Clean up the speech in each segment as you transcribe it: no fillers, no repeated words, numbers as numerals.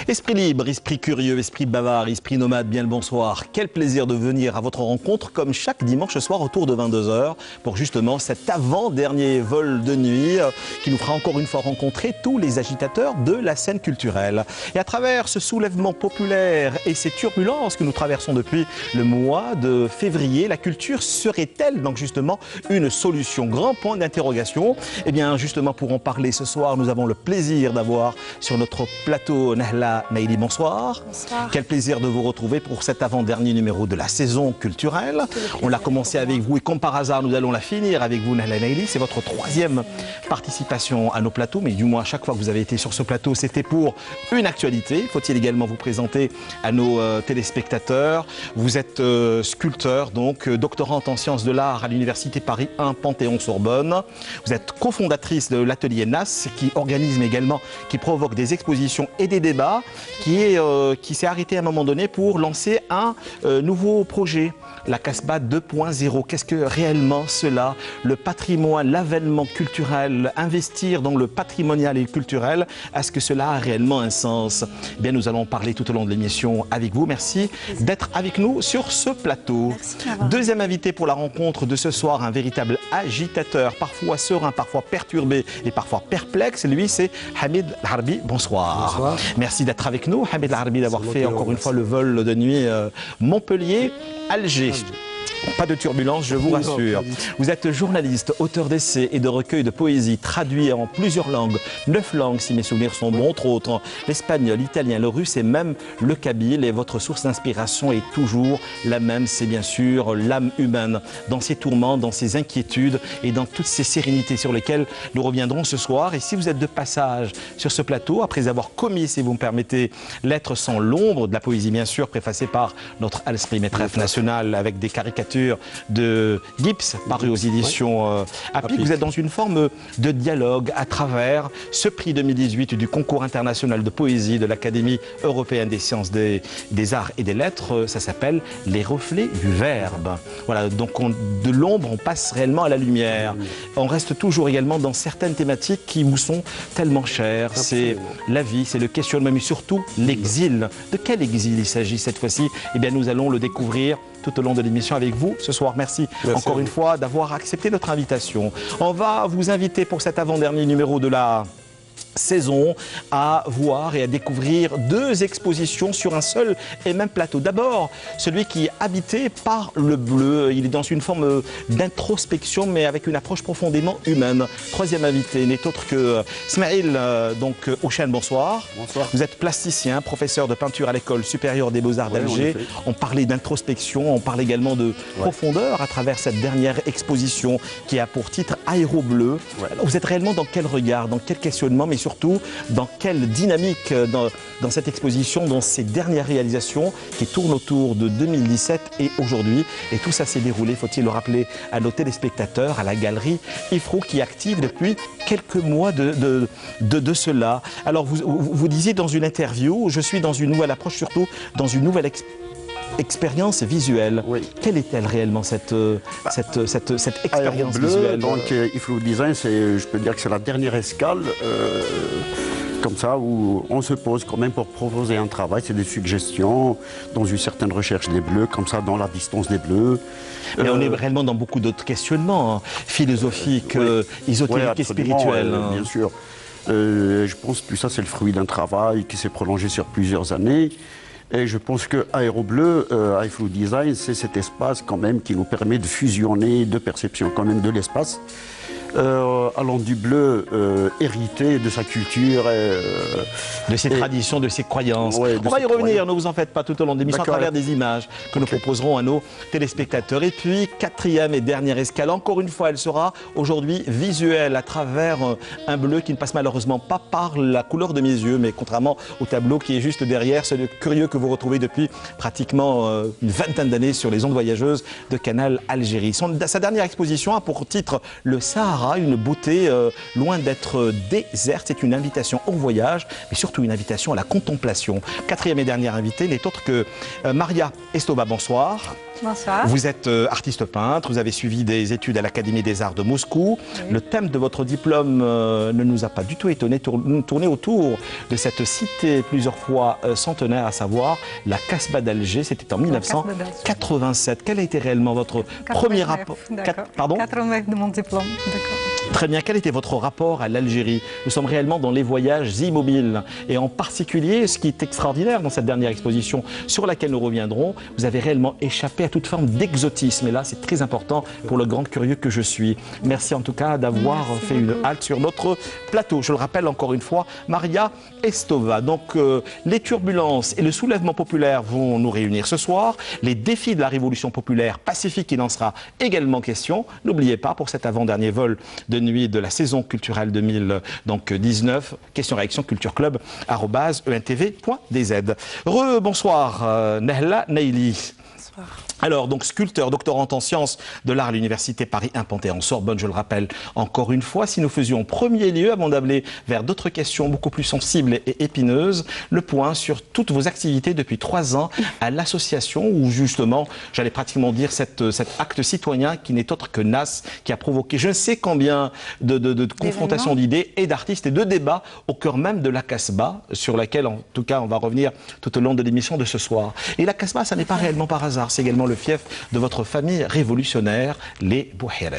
Esprit libre, esprit curieux, esprit bavard, esprit nomade, bien le bonsoir. Quel plaisir de venir à votre rencontre comme chaque dimanche soir autour de 22 h pour justement cet avant-dernier vol de nuit qui nous fera encore une fois rencontrer tous les agitateurs de la scène culturelle. Et à travers ce soulèvement populaire et ces turbulences que nous traversons depuis le mois de février, la culture serait-elle donc justement une solution? Grand point d'interrogation. Eh bien justement pour en parler ce soir, nous avons le plaisir d'avoir sur notre plateau Nahla Maïli, bonsoir. Bonsoir. Quel plaisir de vous retrouver pour cet avant-dernier numéro de la saison culturelle. On l'a commencé avec vous et comme par hasard, nous allons la finir avec vous, Nahla Maïli. C'est votre troisième participation à nos plateaux, mais du moins, à chaque fois que vous avez été sur ce plateau, c'était pour une actualité. Faut-il également vous présenter à nos téléspectateurs? Vous êtes sculpteur, donc doctorante en sciences de l'art à l'Université Paris 1 Panthéon-Sorbonne. Vous êtes cofondatrice de l'atelier NAS, qui organise mais également qui provoque des expositions et des débats, qui s'est arrêté à un moment donné pour lancer un nouveau projet, la Casbah 2.0. Qu'est-ce que réellement cela? Le patrimoine, l'avènement culturel, investir dans le patrimonial et le culturel, est-ce que cela a réellement un sens? Eh bien, nous allons parler tout au long de l'émission avec vous. Merci d'être avec nous sur ce plateau. Deuxième invité pour la rencontre de ce soir, un véritable agitateur, parfois serein, parfois perturbé et parfois perplexe. Lui, c'est Hamid Larbi. Bonsoir. Bonsoir. Merci d'être avec nous, Hamid Larbi, d'avoir fait encore une fois le vol de nuit Montpellier-Alger. Pas de turbulence, je vous rassure. Vous êtes journaliste, auteur d'essais et de recueils de poésie traduits en plusieurs langues, 9 langues si mes souvenirs sont bons, entre autres l'espagnol, l'italien, le russe et même le kabyle. Et votre source d'inspiration est toujours la même, c'est bien sûr l'âme humaine, dans ses tourments, dans ses inquiétudes et dans toutes ces sérénités sur lesquelles nous reviendrons ce soir. Et si vous êtes de passage sur ce plateau, après avoir commis, si vous me permettez, Lettres sans l'ombre, de la poésie bien sûr, préfacée par notre Alspri Maîtresse national avec des caricatures de Gibbs, paru aux éditions APIC. Vous êtes dans une forme de dialogue à travers ce prix 2018 du concours international de poésie de l'Académie européenne des sciences des arts et des lettres. Ça s'appelle Les reflets du verbe. Voilà, donc de l'ombre, on passe réellement à la lumière. On reste toujours également dans certaines thématiques qui vous sont tellement chères. C'est la vie, c'est le questionnement, mais surtout l'exil. De quel exil il s'agit cette fois-ci? Eh bien, nous allons le découvrir tout au long de l'émission avec vous ce soir. Merci encore une fois d'avoir accepté notre invitation. On va vous inviter pour cet avant-dernier numéro de la saison à voir et à découvrir 2 expositions sur un seul et même plateau. D'abord, celui qui est habité par le bleu. Il est dans une forme d'introspection, mais avec une approche profondément humaine. Troisième invité n'est autre que Smaïl Houchen, bonsoir. Bonsoir. Vous êtes plasticien, professeur de peinture à l'École supérieure des Beaux-Arts d'Alger. On parlait d'introspection, on parle également de profondeur à travers cette dernière exposition qui a pour titre Aéro Bleu. Vous êtes réellement dans quel regard, dans quel questionnement, mais surtout dans quelle dynamique dans cette exposition, dans ces dernières réalisations qui tournent autour de 2017 et aujourd'hui. Et tout ça s'est déroulé, faut-il le rappeler à nos téléspectateurs, à la galerie Ifrou qui est active depuis quelques mois de cela. Alors vous disiez dans une interview, je suis dans une nouvelle approche, surtout dans une nouvelle expérience visuelle. Quelle est-elle réellement cette expérience visuelle? Donc Ifrou Design, je peux dire que c'est la dernière escale comme ça où on se pose quand même pour proposer un travail. C'est des suggestions dans une certaine recherche des bleus, comme ça dans la distance des bleus. Mais on est réellement dans beaucoup d'autres questionnements philosophiques, ésotériques et spirituels. Bien sûr. Je pense que tout ça c'est le fruit d'un travail qui s'est prolongé sur plusieurs années. Et je pense que Aéro Bleu, Ifrou Design, c'est cet espace quand même qui nous permet de fusionner deux perceptions quand même de l'espace. Allant du bleu hérité de sa culture. De ses traditions, de ses croyances. On va y revenir, ne vous en faites pas tout au long de l'émission, à travers des images que nous proposerons à nos téléspectateurs. Et puis, quatrième et dernière escale, encore une fois, elle sera aujourd'hui visuelle à travers un bleu qui ne passe malheureusement pas par la couleur de mes yeux, mais contrairement au tableau qui est juste derrière, ce curieux que vous retrouvez depuis pratiquement une vingtaine d'années sur les ondes voyageuses de Canal Algérie. Sa dernière exposition a pour titre Le Sahara, une beauté loin d'être déserte. C'est une invitation au voyage, mais surtout une invitation à la contemplation. Quatrième et dernière invitée n'est autre que Maria Estoba, bonsoir. Bonsoir. Vous êtes artiste peintre, vous avez suivi des études à l'Académie des Arts de Moscou. Oui. Le thème de votre diplôme ne nous a pas du tout étonné, tourné autour de cette cité plusieurs fois centenaire, à savoir la Casbah d'Alger. C'était en 1987. Quel a été réellement votre premier rapport? Pardon 89 de mon diplôme. Très bien. Quel était votre rapport à l'Algérie? Nous sommes réellement dans les voyages immobiles. Et en particulier, ce qui est extraordinaire dans cette dernière exposition sur laquelle nous reviendrons, vous avez réellement échappé à toute forme d'exotisme. Et là, c'est très important pour le grand curieux que je suis. Merci en tout cas d'avoir fait une halte sur notre plateau. Je le rappelle encore une fois, Maria Estova. Donc, les turbulences et le soulèvement populaire vont nous réunir ce soir. Les défis de la révolution populaire pacifique, il en sera également question. N'oubliez pas, pour cet avant-dernier vol de nuit de la saison culturelle 2019, question-réaction cultureclub@entv.dz. Bonsoir, Nehla Neili. Bonsoir. Alors, donc, sculpteur, doctorante en sciences de l'art à l'Université Paris 1 Panthéon-Sorbonne, je le rappelle encore une fois. Si nous faisions en premier lieu, avant d'aller vers d'autres questions beaucoup plus sensibles et épineuses, le point sur toutes vos activités depuis 3 ans à l'association où, justement, j'allais pratiquement dire cet acte citoyen qui n'est autre que NAS, qui a provoqué je ne sais combien de confrontations d'idées et d'artistes et de débats au cœur même de la Casbah, sur laquelle, en tout cas, on va revenir tout au long de l'émission de ce soir. Et la Casbah, ça n'est pas réellement par hasard, c'est également le fief de votre famille révolutionnaire, les Bouhired.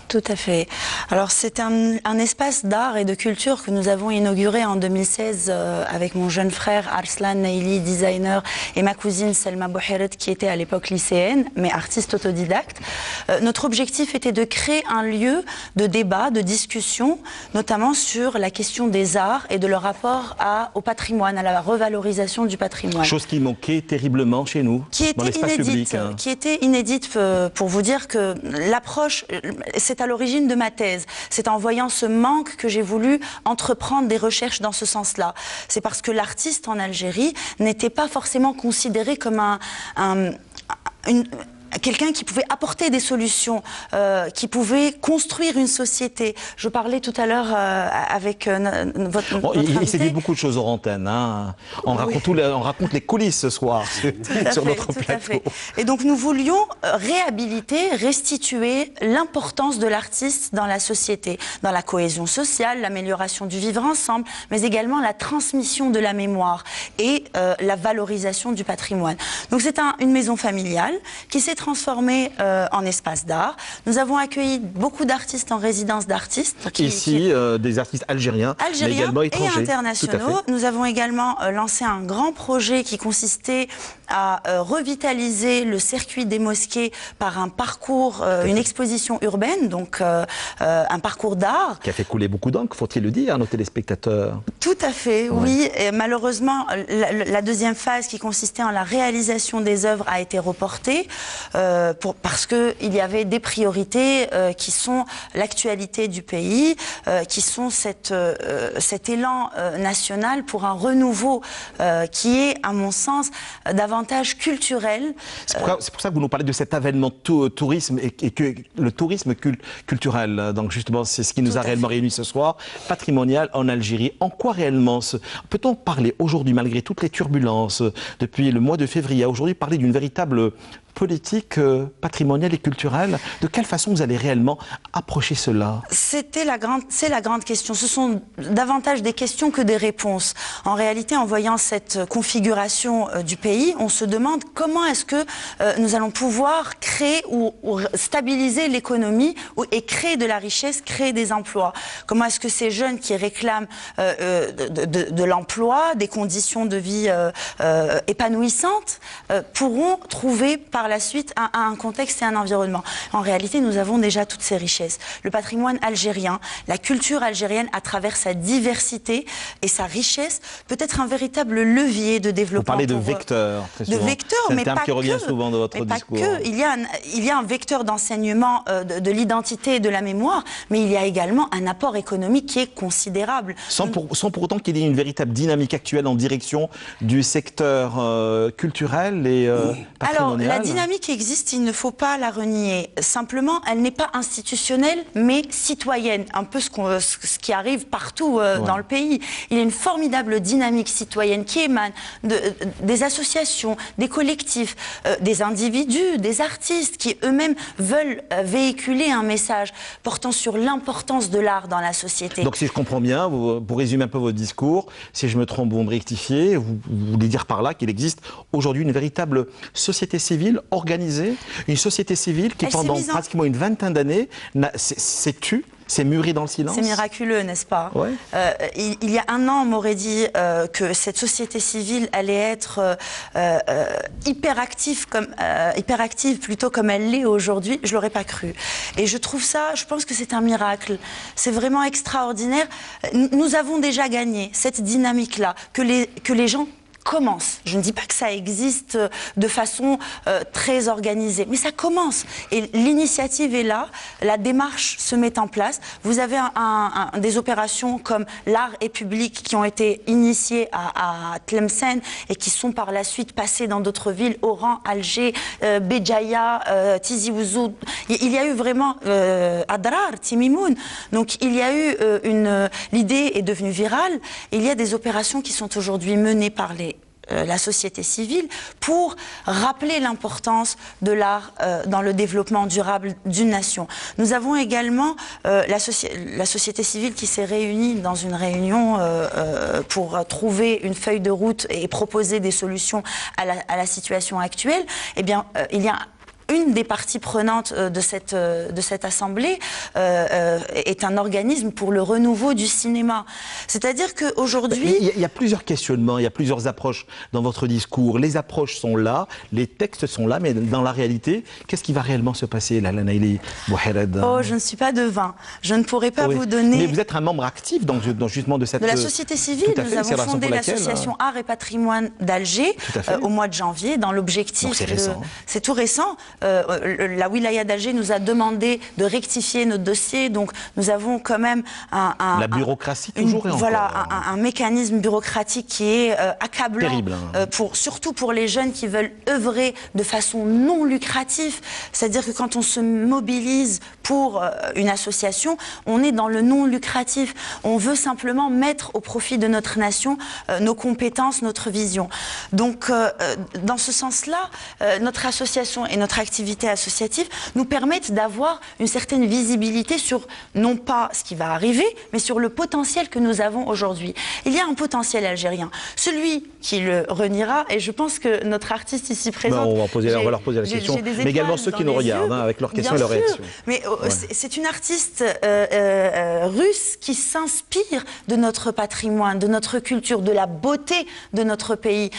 Tout à fait. Alors c'est un espace d'art et de culture que nous avons inauguré en 2016 avec mon jeune frère Arslan Neili, designer, et ma cousine Selma Bouhired qui était à l'époque lycéenne, mais artiste autodidacte. Notre objectif était de créer un lieu de débat, de discussion, notamment sur la question des arts et de leur rapport au patrimoine, à la revalorisation du patrimoine. Chose qui manquait terriblement chez nous, dans l'espace public. Qui était inédite pour vous dire que l'approche, c'est à l'origine de ma thèse. C'est en voyant ce manque que j'ai voulu entreprendre des recherches dans ce sens-là. C'est parce que l'artiste en Algérie n'était pas forcément considéré comme quelqu'un qui pouvait apporter des solutions, qui pouvait construire une société. Je parlais tout à l'heure avec votre il s'est dit beaucoup de choses hors antenne. Hein. On raconte les coulisses ce soir sur notre plateau. Tout à fait. Et donc nous voulions réhabiliter, restituer l'importance de l'artiste dans la société, dans la cohésion sociale, l'amélioration du vivre ensemble, mais également la transmission de la mémoire et la valorisation du patrimoine. Donc c'est une maison familiale qui s'est transformée en espace d'art. Nous avons accueilli beaucoup d'artistes en résidence d'artistes. Des artistes algériens, mais également étrangers. Et internationaux. Nous avons également lancé un grand projet qui consistait à revitaliser le circuit des mosquées par un parcours, une exposition urbaine, donc un parcours d'art. Qui a fait couler beaucoup d'encre, faut-il le dire, à nos téléspectateurs. Tout à fait, oui. Et malheureusement, la deuxième phase qui consistait en la réalisation des œuvres a été reportée. Parce qu'il y avait des priorités qui sont l'actualité du pays, qui sont cet élan national pour un renouveau qui est, à mon sens, davantage culturel. C'est pour ça que vous nous parlez de cet avènement tourisme et que le tourisme culturel. Donc justement, c'est ce qui nous a réellement réunis ce soir. Patrimonial en Algérie. En quoi réellement peut-on parler aujourd'hui, malgré toutes les turbulences, depuis le mois de février à aujourd'hui, parler d'une véritable politique patrimoniale et culturelle? De quelle façon vous allez réellement approcher cela? C'est la grande question. Ce sont davantage des questions que des réponses. En réalité, en voyant cette configuration du pays, on se demande comment est-ce que nous allons pouvoir créer ou stabiliser l'économie et créer de la richesse, créer des emplois. Comment est-ce que ces jeunes qui réclament de l'emploi, des conditions de vie épanouissantes, pourront trouver par la suite un contexte et un environnement. En réalité, nous avons déjà toutes ces richesses. Le patrimoine algérien, la culture algérienne à travers sa diversité et sa richesse peut être un véritable levier de développement. Vous parlez de vecteurs, très souvent. De vecteurs, mais pas que. C'est un terme qui revient souvent dans votre discours. Pas que. Il y a un vecteur d'enseignement de l'identité et de la mémoire, mais il y a également un apport économique qui est considérable. Sans pour autant qu'il y ait une véritable dynamique actuelle en direction du secteur culturel et patrimonial. Alors, dynamique existe, il ne faut pas la renier. Simplement, elle n'est pas institutionnelle, mais citoyenne. Un peu ce qui arrive partout dans le pays. Il y a une formidable dynamique citoyenne qui émane des associations, des collectifs, des individus, des artistes qui eux-mêmes veulent véhiculer un message portant sur l'importance de l'art dans la société. Donc si je comprends bien, pour résumer un peu votre discours, si je me trompe, vous me rectifiez, vous voulez dire par là qu'il existe aujourd'hui une véritable société civile organisée, une société civile qui pendant pratiquement une vingtaine d'années s'est tue, s'est murée dans le silence. C'est miraculeux, n'est-ce pas? Ouais. Il y a un an, on m'aurait dit que cette société civile allait être hyperactive plutôt comme elle l'est aujourd'hui. Je ne l'aurais pas cru. Et je pense que c'est un miracle. C'est vraiment extraordinaire. Nous avons déjà gagné cette dynamique-là, que les gens commence. Je ne dis pas que ça existe de façon très organisée, mais ça commence. Et l'initiative est là, la démarche se met en place. Vous avez des opérations comme l'art et public qui ont été initiées à Tlemcen et qui sont par la suite passées dans d'autres villes, Oran, Alger, Béjaïa, Tizi Ouzou. Il y a eu vraiment Adrar, Timimoun. Donc il y a eu l'idée est devenue virale. Il y a des opérations qui sont aujourd'hui menées par la société civile pour rappeler l'importance de l'art dans le développement durable d'une nation. Nous avons également la société civile qui s'est réunie dans une réunion pour trouver une feuille de route et proposer des solutions à la situation actuelle. Eh bien, il y a une des parties prenantes de cette assemblée est un organisme pour le renouveau du cinéma. C'est-à-dire qu'aujourd'hui... Il y a plusieurs questionnements, il y a plusieurs approches dans votre discours. Les approches sont là, les textes sont là, mais dans la réalité, qu'est-ce qui va réellement se passer, Lalla Naïli Bouhired? Oh, je ne suis pas devin. Je ne pourrais pas vous donner... Mais vous êtes un membre actif justement de cette... De la société civile. Nous avons fondé l'association Art et Patrimoine d'Alger au mois de janvier, dans l'objectif... Donc c'est récent. C'est tout récent. La wilaya d'Alger nous a demandé de rectifier notre dossier, donc nous avons quand même la bureaucratie toujours et encore. Voilà, un mécanisme bureaucratique qui est accablant. Terrible, hein. Surtout pour les jeunes qui veulent œuvrer de façon non lucrative. C'est-à-dire que quand on se mobilise pour une association, on est dans le non lucratif. On veut simplement mettre au profit de notre nation nos compétences, notre vision. Donc, dans ce sens-là, notre association et notre activité associative nous permettent d'avoir une certaine visibilité sur, non pas ce qui va arriver, mais sur le potentiel que nous avons aujourd'hui. Il y a un potentiel algérien. Celui qui le reniera, et je pense que notre artiste ici présent... on va leur poser la question, mais également ceux qui nous regardent, avec leurs questions et leurs réactions. Mais c'est une artiste russe qui s'inspire de notre patrimoine, de notre culture, de la beauté de notre pays.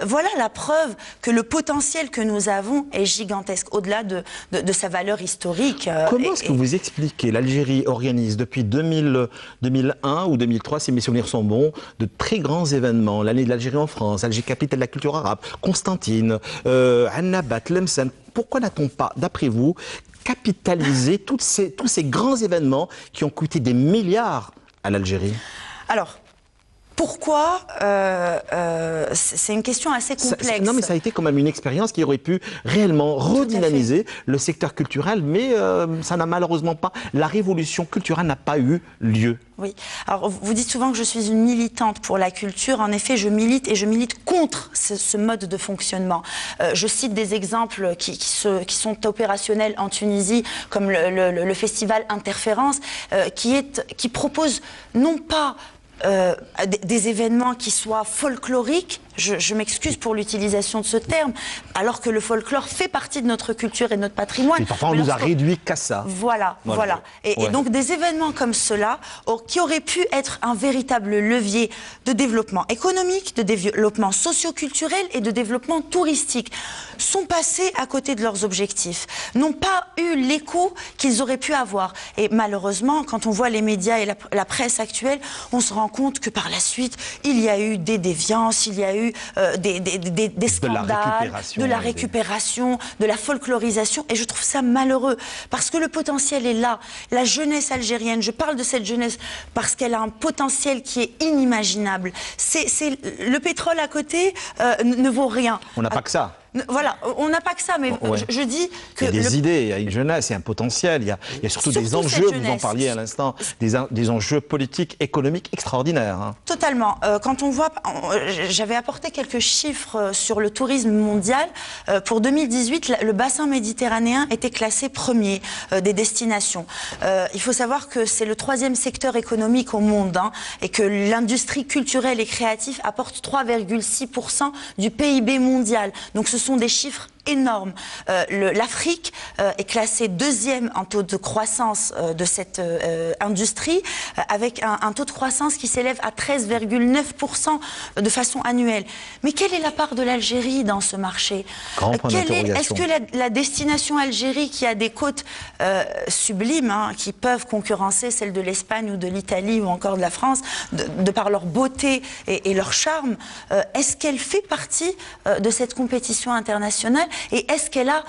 Voilà la preuve que le potentiel que nous avons est gigantesque, au-delà de sa valeur historique. Comment est-ce que vous expliquez? L'Algérie organise depuis 2001 ou 2003, si mes souvenirs sont bons, de très grands événements. L'année de l'Algérie en France, Alger capitale de la culture arabe, Constantine, Annaba, Tlemcen. Pourquoi n'a-t-on pas, d'après vous, capitalisé tous ces grands événements qui ont coûté des milliards à l'Algérie? Alors, pourquoi c'est une question assez complexe. Non, mais ça a été quand même une expérience qui aurait pu réellement redynamiser le secteur culturel, mais ça n'a malheureusement pas... La révolution culturelle n'a pas eu lieu. Oui. Alors, vous dites souvent que je suis une militante pour la culture. En effet, je milite et je milite contre ce mode de fonctionnement. Je cite des exemples qui sont opérationnels en Tunisie, comme le festival Interférence, qui propose non pas des événements qui soient folkloriques, je m'excuse pour l'utilisation de ce terme, alors que le folklore fait partie de notre culture et de notre patrimoine. Et parfois on nous a réduit qu'à ça. Voilà. Et donc des événements comme cela, qui auraient pu être un véritable levier de développement économique, de développement socio-culturel et de développement touristique, sont passés à côté de leurs objectifs, n'ont pas eu l'écho qu'ils auraient pu avoir. Et malheureusement, quand on voit les médias et la presse actuelle, on se rend compte que par la suite, il y a eu des déviances, il y a eu des scandales, de la récupération, de la folklorisation, et je trouve ça malheureux, parce que le potentiel est là. La jeunesse algérienne, je parle de cette jeunesse parce qu'elle a un potentiel qui est inimaginable. Le pétrole à côté ne vaut rien. On n'a pas que ça. Voilà, on n'a pas que ça, mais je dis que... Il y a des idées, il y a une jeunesse, il y a un potentiel, il y a surtout des enjeux, vous en parliez à l'instant, des enjeux politiques, économiques extraordinaires. Hein. Totalement. Quand on voit... J'avais apporté quelques chiffres sur le tourisme mondial. Pour 2018, le bassin méditerranéen était classé premier des destinations. Il faut savoir que c'est le 3e secteur économique au monde, hein, et que l'industrie culturelle et créative apporte 3,6% du PIB mondial. Donc ce sont des chiffres énormes. L'Afrique est classée 2e en taux de croissance de cette industrie, avec un taux de croissance qui s'élève à 13,9% de façon annuelle. Mais quelle est la part de l'Algérie dans ce marché? Est-ce que la destination Algérie, qui a des côtes sublimes, hein, qui peuvent concurrencer celles de l'Espagne ou de l'Italie ou encore de la France, de par leur beauté et leur charme, est-ce qu'elle fait partie de cette compétition internationale? Et est-ce qu'elle a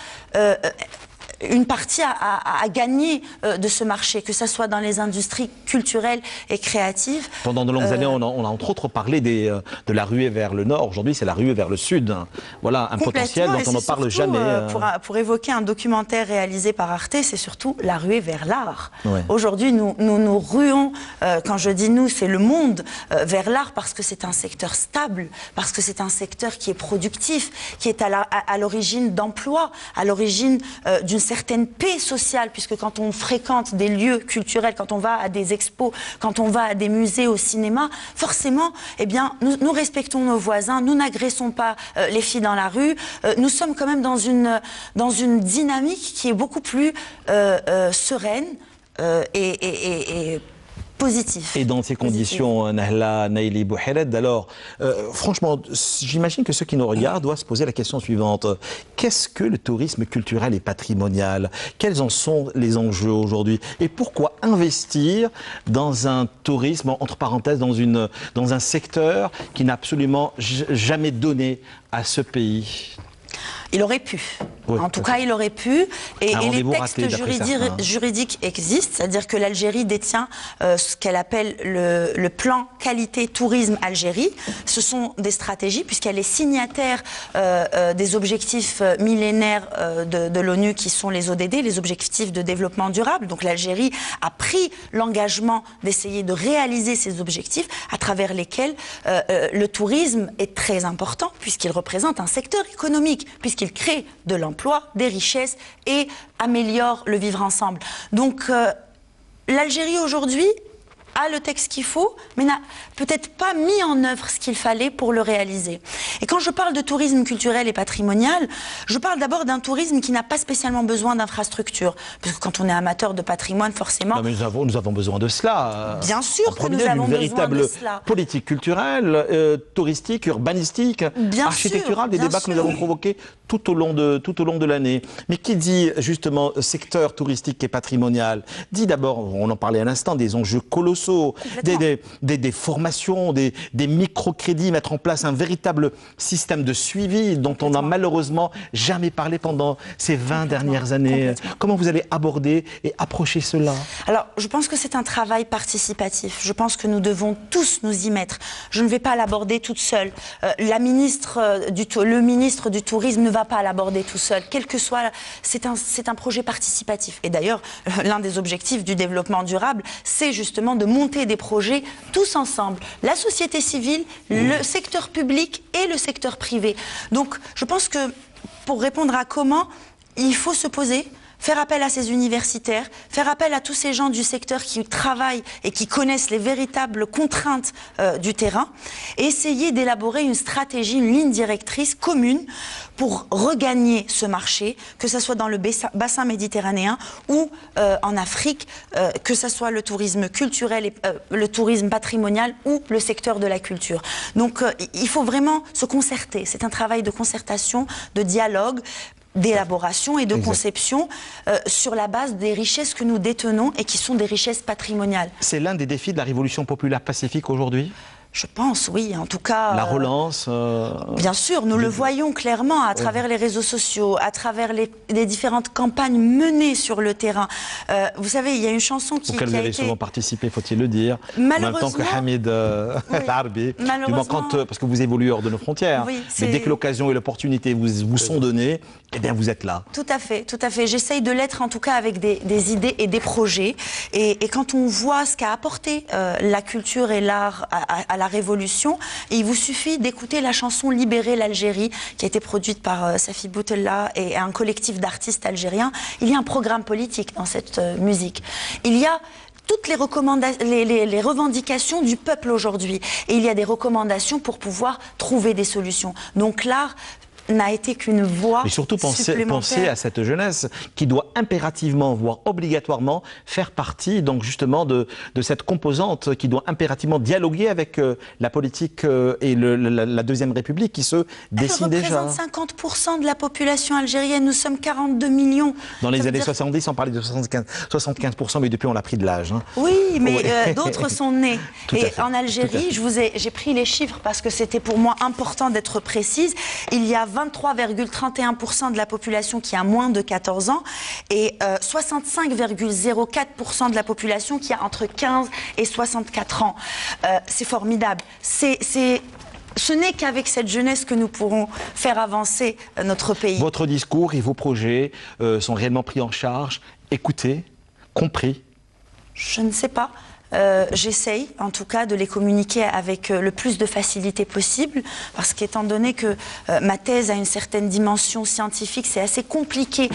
une partie à gagner de ce marché, que ce soit dans les industries culturelles et créatives? Pendant de longues années, on a entre autres parlé de la ruée vers le nord. Aujourd'hui, c'est la ruée vers le sud. Hein. Voilà un potentiel dont on ne parle jamais. Pour évoquer un documentaire réalisé par Arte, c'est surtout la ruée vers l'art. Ouais. Aujourd'hui, nous ruons, quand je dis nous, c'est le monde, vers l'art, parce que c'est un secteur stable, parce que c'est un secteur qui est productif, qui est à l'origine d'emplois, à l'origine d'une certaine paix sociale, puisque quand on fréquente des lieux culturels, quand on va à des expos, quand on va à des musées, au cinéma, forcément, eh bien, nous respectons nos voisins, nous n'agressons pas les filles dans la rue, nous sommes quand même dans une dynamique qui est beaucoup plus sereine et positif. Et dans ces conditions, Nahla Naili Bouhired, alors, franchement, j'imagine que ceux qui nous regardent doivent se poser la question suivante. Qu'est-ce que le tourisme culturel et patrimonial? Quels en sont les enjeux aujourd'hui? Et pourquoi investir dans un tourisme, entre parenthèses, dans un secteur qui n'a absolument jamais donné à ce pays? Il aurait pu. Oui, en tout cas, il aurait pu. Et les textes juridiques existent, c'est-à-dire que l'Algérie détient ce qu'elle appelle le plan qualité tourisme Algérie. Ce sont des stratégies, puisqu'elle est signataire des objectifs millénaires de l'ONU, qui sont les ODD, les objectifs de développement durable. Donc l'Algérie a pris l'engagement d'essayer de réaliser ces objectifs, à travers lesquels le tourisme est très important, puisqu'il représente un secteur économique, puisqu'il crée de l'emploi, des richesses et améliore le vivre ensemble. Donc l'Algérie aujourd'hui a le texte qu'il faut, mais n'a peut-être pas mis en œuvre ce qu'il fallait pour le réaliser. Et quand je parle de tourisme culturel et patrimonial, je parle d'abord d'un tourisme qui n'a pas spécialement besoin d'infrastructures. Parce que quand on est amateur de patrimoine, forcément... Non, mais nous avons besoin de cela. Bien sûr que nous avons besoin de cela. Politique culturelle, touristique, urbanistique, architecturale, des débats que nous avons provoqués tout au long de l'année. Mais qui dit justement secteur touristique et patrimonial, dit d'abord, on en parlait à l'instant, des enjeux colossaux, des formations, des microcrédits, mettre en place un véritable système de suivi dont on n'a malheureusement jamais parlé pendant ces 20 dernières années. Comment vous allez aborder et approcher cela? Alors, je pense que c'est un travail participatif. Je pense que nous devons tous nous y mettre. Je ne vais pas l'aborder toute seule. Le ministre du Tourisme ne va pas l'aborder tout seul. Quel que soit, c'est un projet participatif. Et d'ailleurs, l'un des objectifs du développement durable, c'est justement de monter des projets tous ensemble. La société civile, le secteur public et le secteur privé. Donc, je pense que pour répondre à comment, il faut se poser, faire appel à ces universitaires, faire appel à tous ces gens du secteur qui travaillent et qui connaissent les véritables contraintes du terrain, et essayer d'élaborer une stratégie, une ligne directrice commune pour regagner ce marché, que ce soit dans le bassin méditerranéen ou en Afrique, que ce soit le tourisme culturel, le tourisme patrimonial ou le secteur de la culture. Donc il faut vraiment se concerter. C'est un travail de concertation, de dialogue, d'élaboration et de conception sur la base des richesses que nous détenons et qui sont des richesses patrimoniales. C'est l'un des défis de la révolution populaire pacifique aujourd'hui ? Je pense, oui. En tout cas... La relance bien sûr, nous le voyons clairement à travers les réseaux sociaux, à travers les différentes campagnes menées sur le terrain. Vous savez, il y a une chanson qui auquel vous avez souvent participé, faut-il le dire. Malheureusement... En même temps que Hamid Larbi. Malheureusement... Parce que vous évoluez hors de nos frontières. Oui, mais dès que l'occasion et l'opportunité vous sont données, eh bien vous êtes là. Tout à fait, tout à fait. J'essaye de l'être en tout cas avec des idées et des projets. Et quand on voit ce qu'a apporté la culture et l'art à la Révolution, il vous suffit d'écouter la chanson Libérer l'Algérie, qui a été produite par Safi Boutella et un collectif d'artistes algériens. Il y a un programme politique dans cette musique. Il y a toutes les revendications du peuple aujourd'hui. Et il y a des recommandations pour pouvoir trouver des solutions. Donc l'art n'a été qu'une voie. Mais surtout penser à cette jeunesse qui doit impérativement, voire obligatoirement, faire partie donc justement de cette composante qui doit impérativement dialoguer avec la politique et la Deuxième République qui se dessine déjà. Elle représente 50% de la population algérienne. Nous sommes 42 millions. Dans les années 70, on parlait de 75%, mais depuis on a pris de l'âge. Hein. Oui, mais d'autres sont nés. Et en Algérie, j'ai pris les chiffres parce que c'était pour moi important d'être précise. Il y a 23,31% de la population qui a moins de 14 ans et 65,04% de la population qui a entre 15 et 64 ans. C'est formidable. Ce n'est qu'avec cette jeunesse que nous pourrons faire avancer notre pays. Votre discours et vos projets sont réellement pris en charge, écoutés, compris? Je ne sais pas. J'essaye en tout cas de les communiquer avec le plus de facilité possible parce qu'étant donné que ma thèse a une certaine dimension scientifique, c'est assez compliqué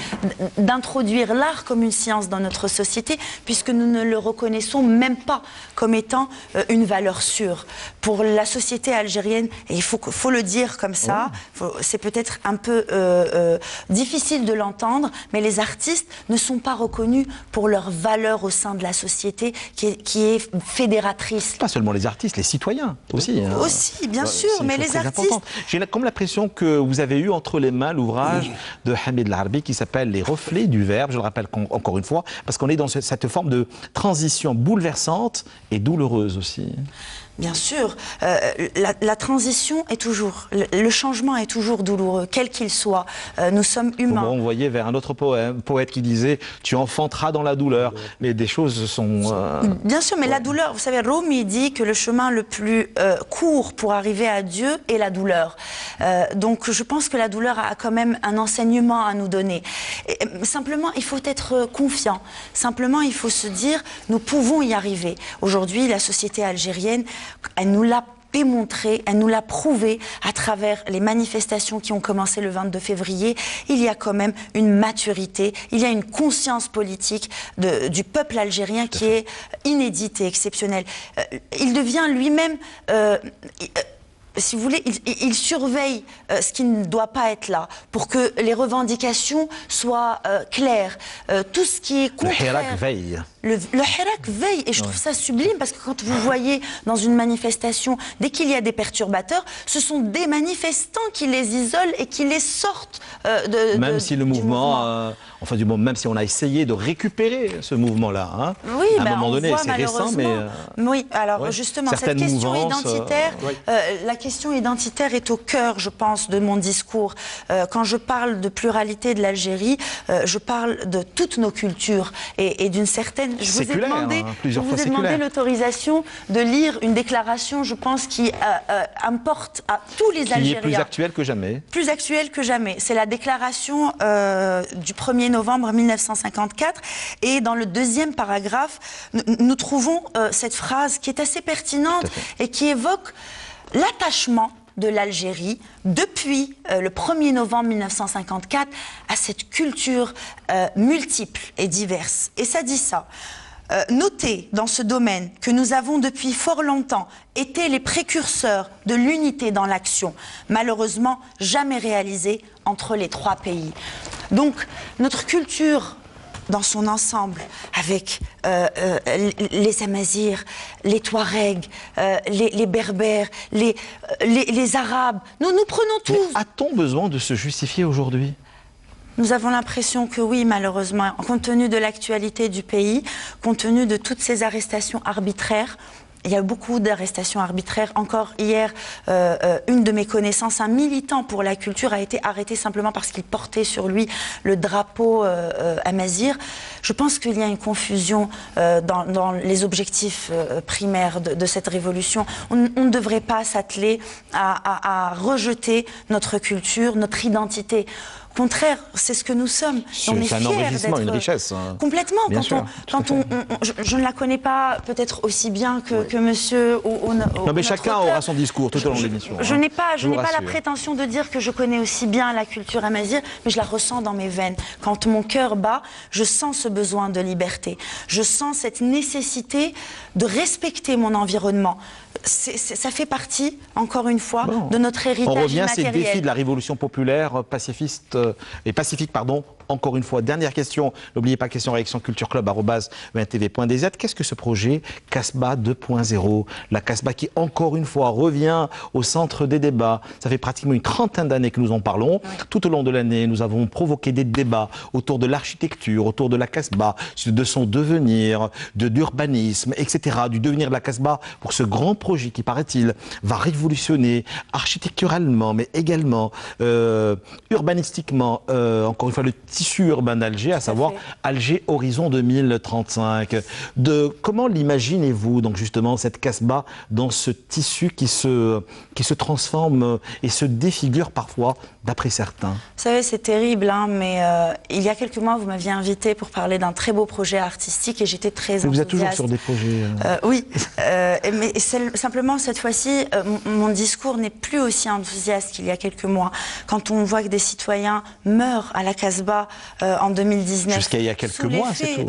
d'introduire l'art comme une science dans notre société puisque nous ne le reconnaissons même pas comme étant une valeur sûre. Pour la société algérienne, et il faut le dire comme ça, c'est peut-être un peu difficile de l'entendre, mais les artistes ne sont pas reconnus pour leur valeur au sein de la société qui est fédératrice. Pas seulement les artistes, les citoyens aussi. Hein. Aussi, bien sûr, mais les artistes... J'ai comme l'impression que vous avez eu entre les mains l'ouvrage de Hamid Larbi qui s'appelle Les reflets du verbe, je le rappelle encore une fois, parce qu'on est dans cette forme de transition bouleversante et douloureuse aussi. Bien sûr, la transition est toujours, le changement est toujours douloureux, quel qu'il soit. Nous sommes humains. Vous renvoyez vers un autre poète qui disait « Tu enfanteras dans la douleur ». Mais des choses sont... Bien sûr, mais la douleur, vous savez, Rumi dit que le chemin le plus court pour arriver à Dieu est la douleur. Donc je pense que la douleur a quand même un enseignement à nous donner. Et, simplement, il faut être confiant. Simplement, il faut se dire « Nous pouvons y arriver ». Aujourd'hui, la société algérienne, elle nous l'a démontré, elle nous l'a prouvé à travers les manifestations qui ont commencé le 22 février. Il y a quand même une maturité, il y a une conscience politique du peuple algérien qui est inédite et exceptionnelle. Il devient lui-même... si vous voulez, il surveille ce qui ne doit pas être là pour que les revendications soient claires. Tout ce qui est contraire... Le Hirak veille. Le Hirak veille, et je trouve ça sublime parce que quand vous voyez dans une manifestation, dès qu'il y a des perturbateurs, ce sont des manifestants qui les isolent et qui les sortent même si le mouvement, même si on a essayé de récupérer ce mouvement-là, hein, oui, à un moment donné, c'est récent, mais... oui, alors justement, cette question identitaire, la question identitaire est au cœur, je pense, de mon discours. Quand je parle de pluralité de l'Algérie, je parle de toutes nos cultures et d'une certaine... Je vous ai demandé l'autorisation de lire une déclaration, je pense, qui importe à tous les Algériens. Qui est plus actuelle que jamais. Plus actuelle que jamais. C'est la déclaration du 1er novembre 1954. Et dans le deuxième paragraphe, nous trouvons cette phrase qui est assez pertinente et qui évoque l'attachement de l'Algérie depuis le 1er novembre 1954 à cette culture multiple et diverse. Et ça dit ça. Notez dans ce domaine que nous avons depuis fort longtemps été les précurseurs de l'unité dans l'action, malheureusement jamais réalisée entre les trois pays. Donc notre culture dans son ensemble, avec les Amazirs, les Touaregs, les Berbères, les Arabes. Nous prenons tous. A-t-on besoin de se justifier aujourd'hui ? Nous avons l'impression que oui, malheureusement, compte tenu de l'actualité du pays, compte tenu de toutes ces arrestations arbitraires, Il y a eu beaucoup d'arrestations arbitraires. Encore hier, une de mes connaissances, un militant pour la culture, a été arrêté simplement parce qu'il portait sur lui le drapeau amazigh. Je pense qu'il y a une confusion dans les objectifs primaires de cette révolution. On ne devrait pas s'atteler à rejeter notre culture, notre identité. Au contraire, c'est ce que nous sommes. C'est un enrichissement, une richesse. Complètement. Je ne la connais pas peut-être aussi bien que monsieur. Non, mais chacun aura son discours tout au long de l'émission. Je n'ai pas la prétention de dire que je connais aussi bien la culture amazigh, mais je la ressens dans mes veines. Quand mon cœur bat, je sens ce besoin de liberté. Je sens cette nécessité de respecter mon environnement. Ça fait partie, encore une fois, de notre héritage immatériel. On revient à ces défis de la révolution populaire pacifique, encore une fois. Dernière question, n'oubliez pas, question réaction cultureclub@untv.dz. Qu'est-ce que ce projet Casbah 2.0? La Casbah qui, encore une fois, revient au centre des débats. Ça fait pratiquement une trentaine d'années que nous en parlons. Oui. Tout au long de l'année, nous avons provoqué des débats autour de l'architecture, autour de la Casbah, de son devenir, d'urbanisme, etc., du devenir de la Casbah pour ce grand projet qui, paraît-il, va révolutionner architecturalement, mais également urbanistiquement, encore une fois, le tissu urbain d'Alger, à savoir Alger Horizon 2035. Comment l'imaginez-vous, donc justement, cette Casbah dans ce tissu qui se transforme et se défigure parfois, d'après certains? Vous savez, c'est terrible, hein, mais il y a quelques mois, vous m'aviez invité pour parler d'un très beau projet artistique et j'étais très enthousiaste. Vous êtes toujours sur des projets... Oui, mais simplement, cette fois-ci, mon discours n'est plus aussi enthousiaste qu'il y a quelques mois. Quand on voit que des citoyens meurent à la Casbah en 2019... Jusqu'à il y a quelques mois, c'est tout.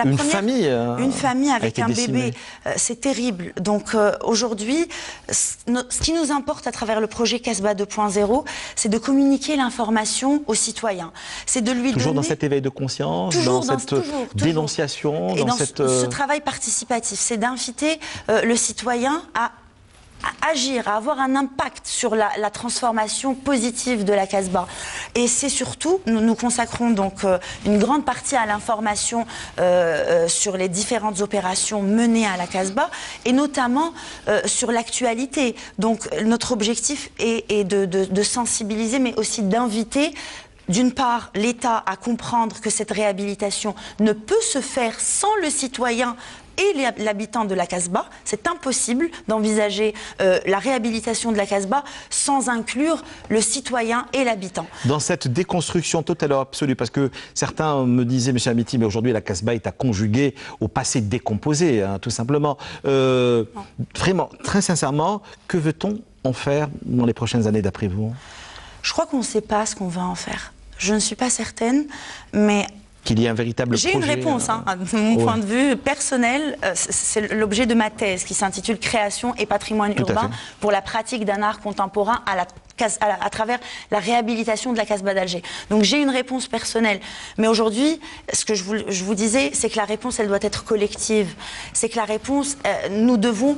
Une famille avec un bébé, c'est terrible. Donc aujourd'hui, ce qui nous importe à travers le projet Casbah 2.0, c'est de communiquer l'information aux citoyens. C'est de lui toujours donner... dans cet éveil de conscience, dans cette dénonciation, et dans ce travail participatif, c'est d'inviter le citoyen à agir, à avoir un impact sur la transformation positive de la Casbah. Et c'est surtout, nous consacrons donc une grande partie à l'information sur les différentes opérations menées à la Casbah, et notamment sur l'actualité. Donc notre objectif est de sensibiliser, mais aussi d'inviter, d'une part, l'État à comprendre que cette réhabilitation ne peut se faire sans le citoyen et l'habitant de la Casbah. C'est impossible d'envisager la réhabilitation de la Casbah sans inclure le citoyen et l'habitant. Dans cette déconstruction totale et absolue, parce que certains me disaient, M. Amiti, mais aujourd'hui la Casbah est à conjuguer au passé décomposé, hein, tout simplement. Vraiment, très sincèrement, que veut-on en faire dans les prochaines années d'après vous? Je crois qu'on ne sait pas ce qu'on va en faire. Je ne suis pas certaine, mais... Qu'il y ait un véritable projet. J'ai une réponse, hein, de mon point de vue personnel. C'est l'objet de ma thèse qui s'intitule « Création et patrimoine urbain pour la pratique d'un art contemporain à travers la réhabilitation de la Casbah d'Alger ». Donc j'ai une réponse personnelle. Mais aujourd'hui, ce que je vous disais, c'est que la réponse, elle doit être collective. C'est que la réponse, nous devons...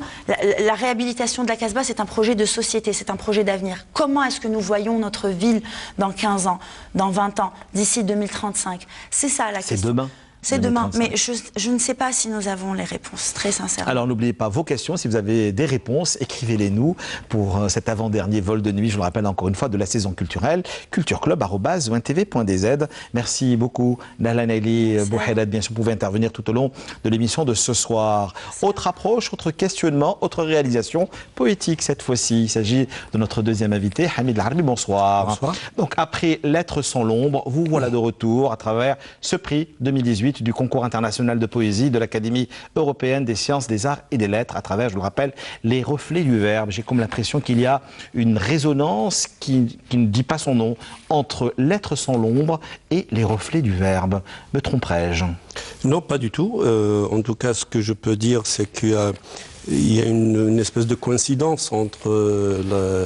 La réhabilitation de la Casbah, c'est un projet de société, c'est un projet d'avenir. Comment est-ce que nous voyons notre ville dans 15 ans, dans 20 ans, d'ici 2035 ? C'est ça la question. C'est demain. C'est demain, mais je ne sais pas si nous avons les réponses, très sincèrement. Alors n'oubliez pas vos questions, si vous avez des réponses, écrivez-les-nous pour cet avant-dernier vol de nuit, je vous le rappelle encore une fois, de la saison culturelle, cultureclub@untv.dz. Merci beaucoup, Nahla Naili Bouhailat, bien sûr, vous pouvez intervenir tout au long de l'émission de ce soir. Autre approche, autre questionnement, autre réalisation poétique cette fois-ci. Il s'agit de notre deuxième invité, Hamid Larbi, bonsoir. Bonsoir. Donc après Lettres sans l'ombre, vous voilà de retour à travers ce prix 2018 du concours international de poésie de l'Académie européenne des sciences, des arts et des lettres à travers, je vous le rappelle, les reflets du verbe. J'ai comme l'impression qu'il y a une résonance qui ne dit pas son nom entre Lettres sans l'ombre et les reflets du verbe. Me tromperais-je? Non, pas du tout. En tout cas, ce que je peux dire, c'est qu'il y a une espèce de coïncidence entre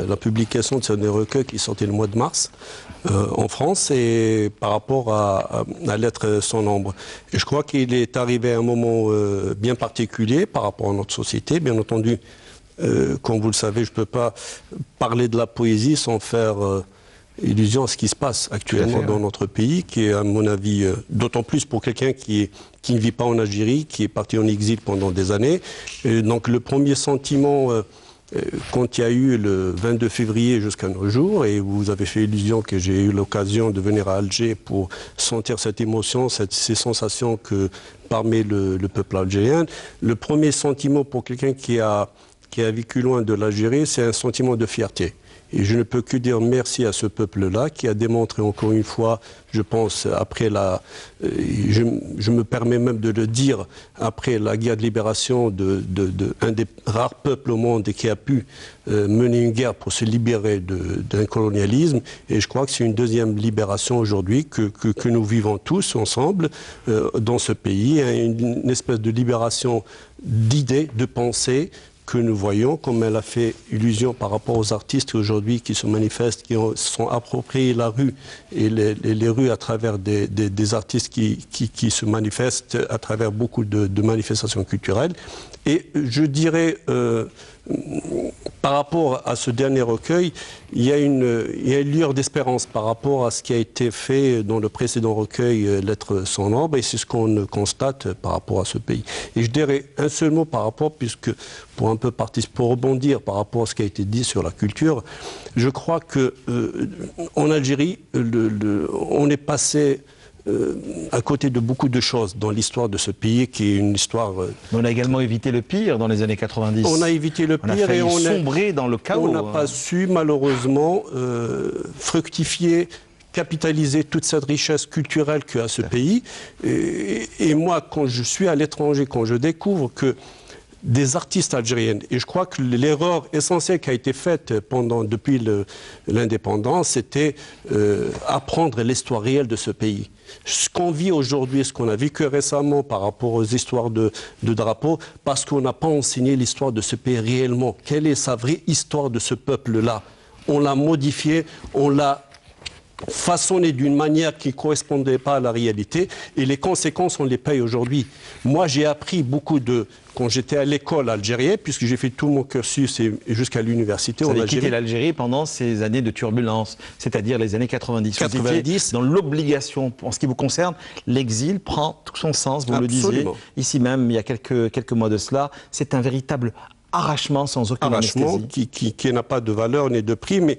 la publication de ce recueil qui sortait le mois de mars en France et par rapport à Lettres sans l'ombre. Et je crois qu'il est arrivé à un moment bien particulier par rapport à notre société. Bien entendu, comme vous le savez, je ne peux pas parler de la poésie sans faire illusion à ce qui se passe actuellement dans notre pays, qui est, à mon avis, d'autant plus pour quelqu'un qui ne vit pas en Algérie, qui est parti en exil pendant des années. Et donc le premier sentiment, quand il y a eu le 22 février jusqu'à nos jours, et vous avez fait illusion que j'ai eu l'occasion de venir à Alger pour sentir cette émotion, ces sensations que parmi le peuple algérien, le premier sentiment pour quelqu'un qui a vécu loin de l'Algérie, c'est un sentiment de fierté. Et je ne peux que dire merci à ce peuple-là qui a démontré encore une fois, je pense, après je me permets même de le dire, après la guerre de libération un des rares peuples au monde qui a pu mener une guerre pour se libérer d'un colonialisme. Et je crois que c'est une deuxième libération aujourd'hui que nous vivons tous ensemble dans ce pays, une espèce de libération d'idées, de pensées, que nous voyons, comme elle a fait illusion par rapport aux artistes aujourd'hui qui se manifestent, qui se sont appropriés la rue et les rues à travers des artistes qui se manifestent à travers beaucoup de manifestations culturelles. Et je dirais, par rapport à ce dernier recueil, il y a une lueur d'espérance par rapport à ce qui a été fait dans le précédent recueil, Lettres sans nombre, et c'est ce qu'on constate par rapport à ce pays. Et je dirais un seul mot par rapport, puisque pour rebondir par rapport à ce qui a été dit sur la culture, je crois que en Algérie, on est passé à côté de beaucoup de choses dans l'histoire de ce pays qui est une histoire... On a également évité le pire dans les années 90. On a évité le pire et on a sombré dans le chaos. On n'a pas su malheureusement fructifier, capitaliser toute cette richesse culturelle qu'a ce pays. Et moi, quand je suis à l'étranger, quand je découvre que des artistes algériennes. Et je crois que l'erreur essentielle qui a été faite depuis l'indépendance, c'était apprendre l'histoire réelle de ce pays. Ce qu'on vit aujourd'hui, ce qu'on a vécu récemment par rapport aux histoires de drapeaux, parce qu'on n'a pas enseigné l'histoire de ce pays réellement. Quelle est sa vraie histoire de ce peuple-là? On l'a modifié, on l'a façonné d'une manière qui ne correspondait pas à la réalité, et les conséquences, on les paye aujourd'hui. Moi, j'ai appris beaucoup quand j'étais à l'école algérienne, puisque j'ai fait tout mon cursus jusqu'à l'université en Algérie. Vous avez quitté l'Algérie pendant ces années de turbulence, c'est-à-dire les années 90. Vous étiez dans l'obligation, en ce qui vous concerne, l'exil prend tout son sens, vous le disiez, ici même, il y a quelques mois de cela, c'est un véritable arrachement sans aucune anesthésie. Arrachement qui n'a pas de valeur ni de prix, mais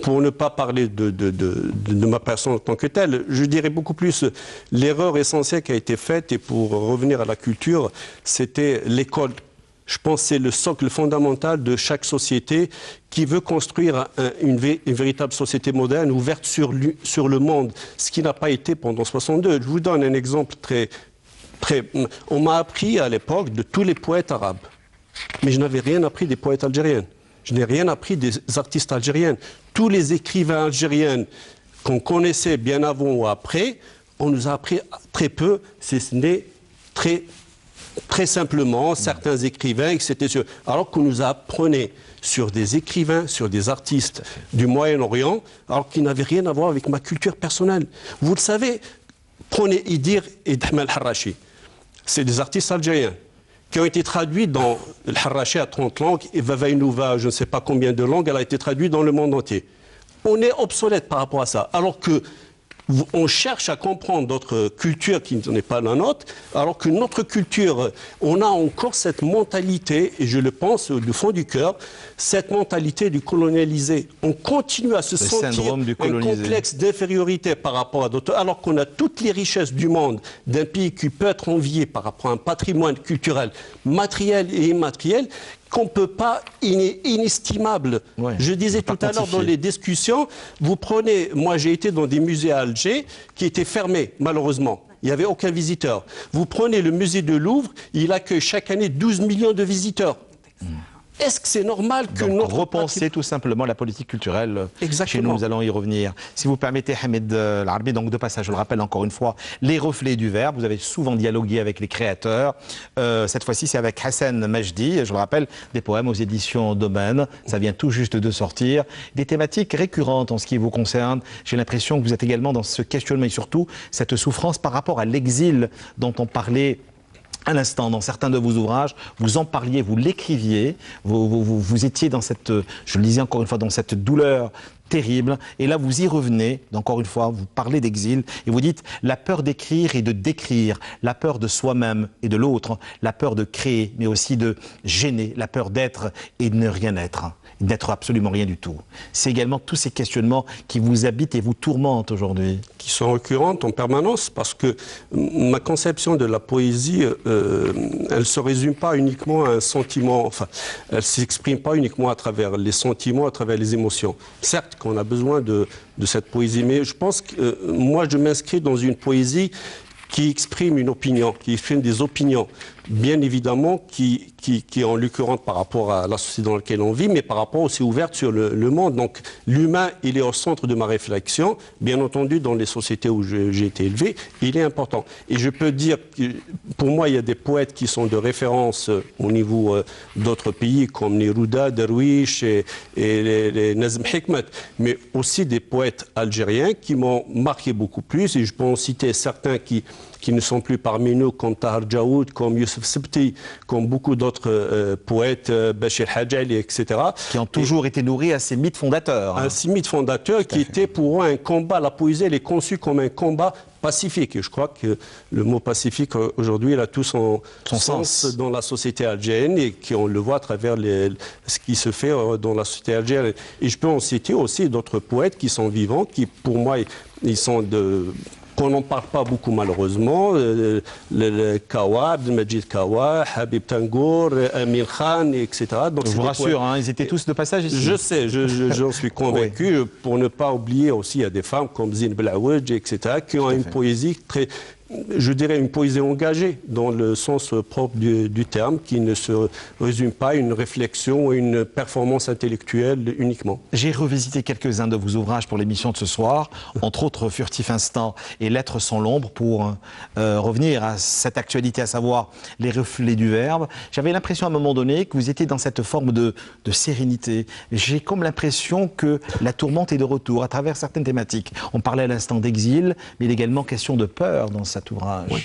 pour ne pas parler de ma personne en tant que telle, je dirais beaucoup plus l'erreur essentielle qui a été faite, et pour revenir à la culture, c'était l'école. Je pense que c'est le socle fondamental de chaque société qui veut construire une véritable société moderne, ouverte sur le monde, ce qui n'a pas été pendant 62. Je vous donne un exemple On m'a appris à l'époque de tous les poètes arabes, mais je n'avais rien appris des poètes algériens. Je n'ai rien appris des artistes algériens. Tous les écrivains algériens qu'on connaissait bien avant ou après, on nous a appris très peu, si ce n'est très simplement certains écrivains, etc. Alors qu'on nous apprenait sur des écrivains, sur des artistes du Moyen-Orient, alors qu'ils n'avaient rien à voir avec ma culture personnelle. Vous le savez, prenez Idir et Dahmel Harrachi. C'est des artistes algériens qui ont été traduits dans le Harrachi à 30 langues, et Vavainouva, je ne sais pas combien de langues, elle a été traduite dans le monde entier. On est obsolète par rapport à ça, alors que on cherche à comprendre d'autres cultures qui n'est pas la nôtre, alors que notre culture, on a encore cette mentalité, et je le pense du fond du cœur, cette mentalité du colonialisé. On continue à se sentir un complexe d'infériorité par rapport à d'autres, alors qu'on a toutes les richesses du monde, d'un pays qui peut être envié par rapport à un patrimoine culturel, matériel et immatériel, qu'on ne peut pas, inestimable. Ouais, je disais tout à l'heure dans les discussions, vous prenez, moi j'ai été dans des musées à Alger qui étaient fermés, malheureusement. Il n'y avait aucun visiteur. Vous prenez le musée de Louvre, il accueille chaque année 12 millions de visiteurs. Est-ce que c'est normal que notre... repenser tout simplement la politique culturelle. Exactement. Chez nous, nous allons y revenir. Si vous permettez, Hamid Larbi, donc de passage, je le rappelle encore une fois, Les Reflets du Verbe. Vous avez souvent dialogué avec les créateurs. Cette fois-ci, c'est avec Hassan Majdi. Je le rappelle, des poèmes aux éditions Domaine. Ça vient tout juste de sortir. Des thématiques récurrentes en ce qui vous concerne. J'ai l'impression que vous êtes également dans ce questionnement et surtout cette souffrance par rapport à l'exil dont on parlait à l'instant, dans certains de vos ouvrages, vous en parliez, vous l'écriviez, vous étiez dans cette, je le disais encore une fois, dans cette douleur terrible. Et là, vous y revenez, encore une fois, vous parlez d'exil, et vous dites la peur d'écrire et de décrire, la peur de soi-même et de l'autre, la peur de créer, mais aussi de gêner, la peur d'être et de ne rien être, d'être absolument rien du tout. C'est également tous ces questionnements qui vous habitent et vous tourmentent aujourd'hui. Qui sont récurrentes en permanence, parce que ma conception de la poésie, elle ne se résume pas uniquement à un sentiment, enfin, elle ne s'exprime pas uniquement à travers les sentiments, à travers les émotions. Certes qu'on a besoin de cette poésie, mais je pense que moi je m'inscris dans une poésie qui exprime une opinion, qui exprime des opinions, bien évidemment, qui est en l'occurrence par rapport à la société dans laquelle on vit, mais par rapport aussi ouverte sur le monde. Donc l'humain, il est au centre de ma réflexion, bien entendu dans les sociétés où j'ai été élevé, il est important. Et je peux dire que pour moi, il y a des poètes qui sont de référence au niveau d'autres pays, comme Neruda, Darwish et les Nazm Hikmat, mais aussi des poètes algériens qui m'ont marqué beaucoup plus, et je peux en citer certains qui ne sont plus parmi nous, comme Tahar Djaoud, comme Youssef Sebti, comme beaucoup d'autres poètes, Bachir Hadjali, etc. Qui ont toujours été nourris à ces mythes fondateurs. À ces mythes fondateurs qui étaient pour eux un combat. La poésie, elle est conçue comme un combat pacifique. Et je crois que le mot pacifique, aujourd'hui, il a tout son sens dans la société algérienne, et qu'on le voit à travers ce qui se fait dans la société algérienne. Et je peux en citer aussi d'autres poètes qui sont vivants, qui, pour moi, ils sont qu'on n'en parle pas beaucoup malheureusement, le Kawa, Abdelmajid Kawa, Habib Tangour, Amir Khan, etc. Donc, je vous rassure, hein, ils étaient tous de passage ici. Je sais, j'en suis convaincu. Oui. Pour ne pas oublier aussi, il y a des femmes comme Zine Belaouedj, etc., qui ont une poésie très, je dirais, une poésie engagée dans le sens propre du terme, qui ne se résume pas à une réflexion ou une performance intellectuelle uniquement. J'ai revisité quelques-uns de vos ouvrages pour l'émission de ce soir, entre autres Furtif Instant et Lettres sans l'ombre, pour revenir à cette actualité, à savoir les reflets du verbe. J'avais l'impression à un moment donné que vous étiez dans cette forme de sérénité. J'ai comme l'impression que la tourmente est de retour à travers certaines thématiques. On parlait à l'instant d'exil, mais il est également question de peur dans cet ouvrage. Oui.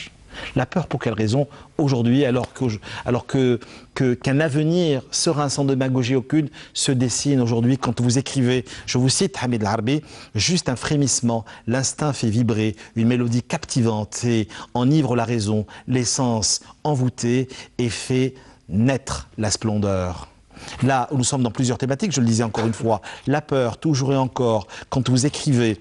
La peur, pour quelle raison aujourd'hui, alors qu'un avenir serein sans démagogie aucune se dessine aujourd'hui quand vous écrivez, je vous cite Hamid Larbi, juste un frémissement, l'instinct fait vibrer, une mélodie captivante et enivre la raison, l'essence envoûtée et fait naître la splendeur. Là, nous sommes dans plusieurs thématiques, je le disais encore une fois, la peur, toujours et encore, quand vous écrivez,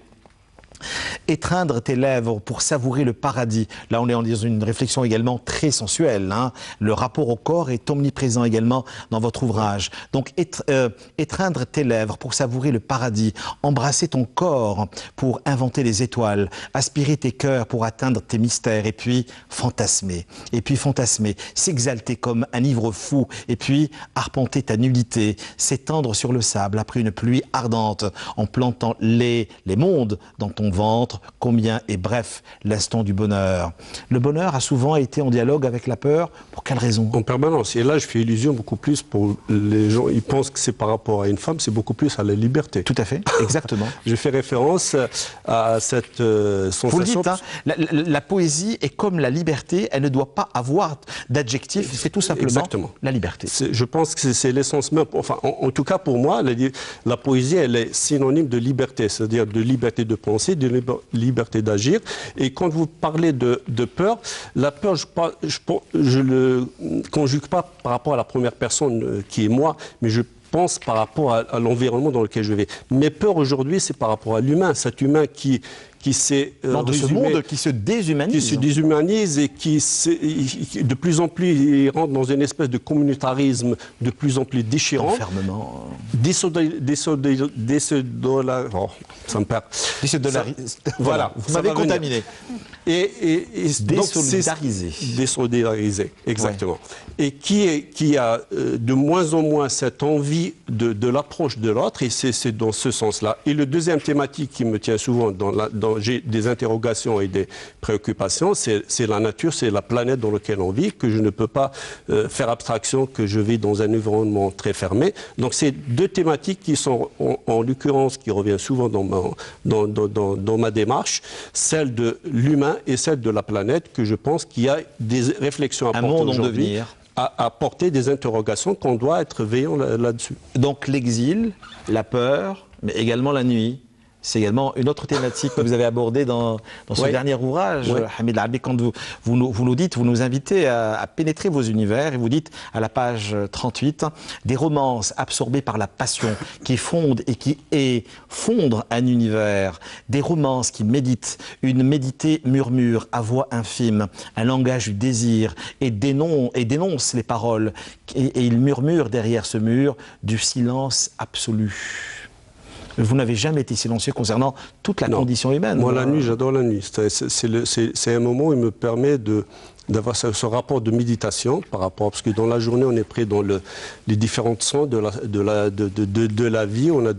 étreindre tes lèvres pour savourer le paradis. Là, on est dans une réflexion également très sensuelle. Hein. Le rapport au corps est omniprésent également dans votre ouvrage. Donc, étreindre tes lèvres pour savourer le paradis, embrasser ton corps pour inventer les étoiles, aspirer tes cœurs pour atteindre tes mystères, et puis fantasmer, s'exalter comme un ivre fou, et puis arpenter ta nullité, s'étendre sur le sable après une pluie ardente, en plantant les mondes dans ton ventre, combien est bref l'instant du bonheur. Le bonheur a souvent été en dialogue avec la peur. Pour quelle raison? En permanence. Et là, je fais illusion beaucoup plus pour les gens. Ils pensent que c'est par rapport à une femme, c'est beaucoup plus à la liberté. Tout à fait, exactement. Je fais référence à cette sensation. Vous le dites, hein, la poésie est comme la liberté, elle ne doit pas avoir d'adjectif, c'est tout simplement exactement. La liberté. Je pense que c'est l'essence même. Enfin, en tout cas, pour moi, la poésie, elle est synonyme de liberté, c'est-à-dire de liberté de penser, de liberté d'agir. Et quand vous parlez de peur, la peur, je le conjugue pas par rapport à la première personne qui est moi, mais je pense par rapport à l'environnement dans lequel je vais. Mes peurs aujourd'hui, c'est par rapport à l'humain, cet humain qui s'est de ce monde qui se déshumanise. Qui se déshumanise et qui de plus en plus il rentre dans une espèce de communautarisme de plus en plus déchirant. Enfermement. Voilà, vous m'avez contaminé. Et désolidarisé, exactement. Ouais. Et qui a de moins en moins cette envie de l'approche de l'autre, et c'est dans ce sens-là. Et le deuxième thématique qui me tient souvent dans j'ai des interrogations et des préoccupations, c'est la nature, c'est la planète dans laquelle on vit, que je ne peux pas faire abstraction que je vis dans un environnement très fermé. Donc c'est deux thématiques qui sont, en l'occurrence, qui reviennent souvent dans ma démarche, celle de l'humain et celle de la planète, que je pense qu'il y a des réflexions à porter aujourd'hui, à porter des interrogations qu'on doit être veillant là-dessus. Donc l'exil, la peur, mais également la nuit. C'est également une autre thématique que vous avez abordée dans ce dernier ouvrage, Hamid Larbi, quand vous nous dites, vous nous invitez à pénétrer vos univers, et vous dites à la page 38, des romances absorbées par la passion qui fondent et fondent un univers, des romances qui méditent, une méditée murmure à voix infime, un langage du désir, et dénonce les paroles, et il murmure derrière ce mur du silence absolu. Vous n'avez jamais été silencieux concernant toute la condition humaine. Moi, la nuit, j'adore la nuit. C'est un moment où il me permet d'avoir ce rapport de méditation par rapport, parce que dans la journée, on est pris dans les différents sons de la vie. On a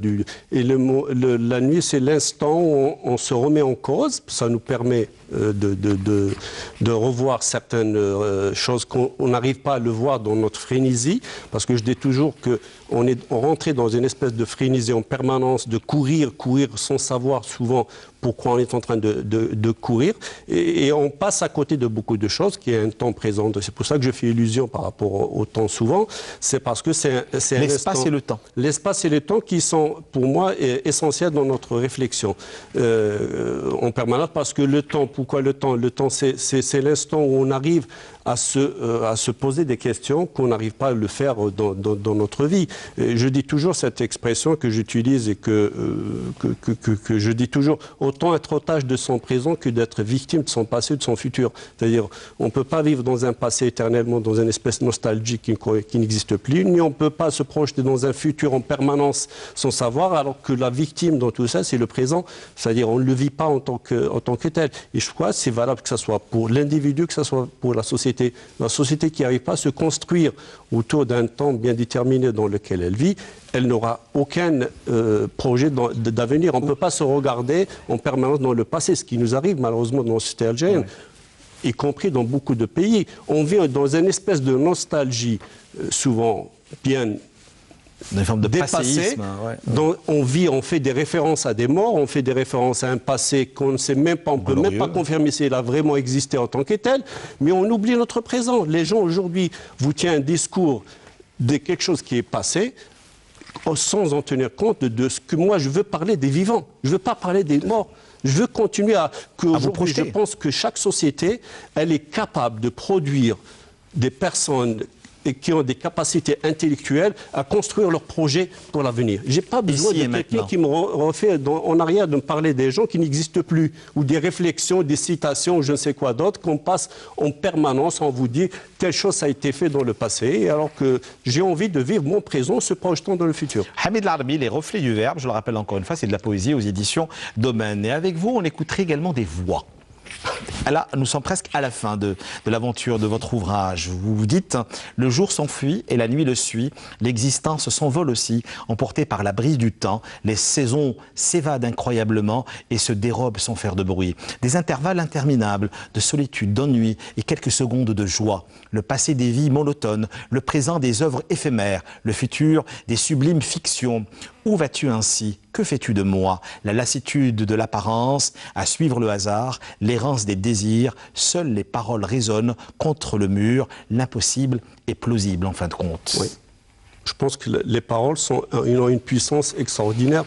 la nuit, c'est l'instant où on se remet en cause. Ça nous permet de revoir certaines choses qu'on n'arrive pas à le voir dans notre frénésie, parce que je dis toujours qu'on est rentré dans une espèce de frénésie en permanence, de courir sans savoir souvent pourquoi on est en train de courir, et on passe à côté de beaucoup de choses qui est un temps présent. C'est pour ça que je fais illusion par rapport au temps souvent, c'est parce que c'est l'espace et le temps. L'espace et le temps qui sont, pour moi, essentiels dans notre réflexion en permanence, parce que le temps, pourquoi le temps? Le temps, c'est l'instant où on arrive à se poser des questions qu'on n'arrive pas à le faire dans notre vie. Et je dis toujours cette expression que j'utilise et que je dis toujours, autant être otage de son présent que d'être victime de son passé ou de son futur. C'est-à-dire, on ne peut pas vivre dans un passé éternellement, dans une espèce nostalgique qui n'existe plus, ni on ne peut pas se projeter dans un futur en permanence sans savoir, alors que la victime dans tout ça, c'est le présent. C'est-à-dire, on ne le vit pas en tant que tel. Et je crois que c'est valable que ce soit pour l'individu, que ce soit pour la société. La société qui n'arrive pas à se construire autour d'un temps bien déterminé dans lequel elle vit, elle n'aura aucun projet d'avenir. On ne peut pas se regarder en permanence dans le passé, ce qui nous arrive malheureusement dans la société algérienne, y compris dans beaucoup de pays. On vit dans une espèce de nostalgie, souvent bien une forme de dépassé, dont on fait des références à des morts, on fait des références à un passé qu'on ne sait même pas, on ne peut même pas confirmer s'il a vraiment existé en tant que tel, mais on oublie notre présent. Les gens aujourd'hui vous tiennent un discours de quelque chose qui est passé, sans en tenir compte de ce que moi je veux parler des vivants, je ne veux pas parler des morts. Je veux continuer aujourd'hui, je pense que chaque société, elle est capable de produire des personnes et qui ont des capacités intellectuelles à construire leurs projets pour l'avenir. Je n'ai pas besoin de quelqu'un qui me refait en arrière de me parler des gens qui n'existent plus, ou des réflexions, des citations, ou je ne sais quoi d'autre, qu'on passe en permanence, on vous dit telle chose a été faite dans le passé, alors que j'ai envie de vivre mon présent se projetant dans le futur. Hamid Larbi, Les Reflets du Verbe, je le rappelle encore une fois, c'est de la poésie aux éditions Domaine. Et avec vous, on écouterait également des voix. Là, nous sommes presque à la fin de l'aventure de votre ouvrage. Vous vous dites, le jour s'enfuit et la nuit le suit. L'existence s'envole aussi, emportée par la brise du temps. Les saisons s'évadent incroyablement et se dérobent sans faire de bruit. Des intervalles interminables de solitude, d'ennui et quelques secondes de joie. Le passé des vies monotones, le présent des œuvres éphémères, le futur des sublimes fictions. Où vas-tu ainsi? Que fais-tu de moi? La lassitude de l'apparence, à suivre le hasard, l'errance des désirs, seules les paroles résonnent contre le mur, l'impossible est plausible en fin de compte. Oui. Je pense que les paroles ont une puissance extraordinaire.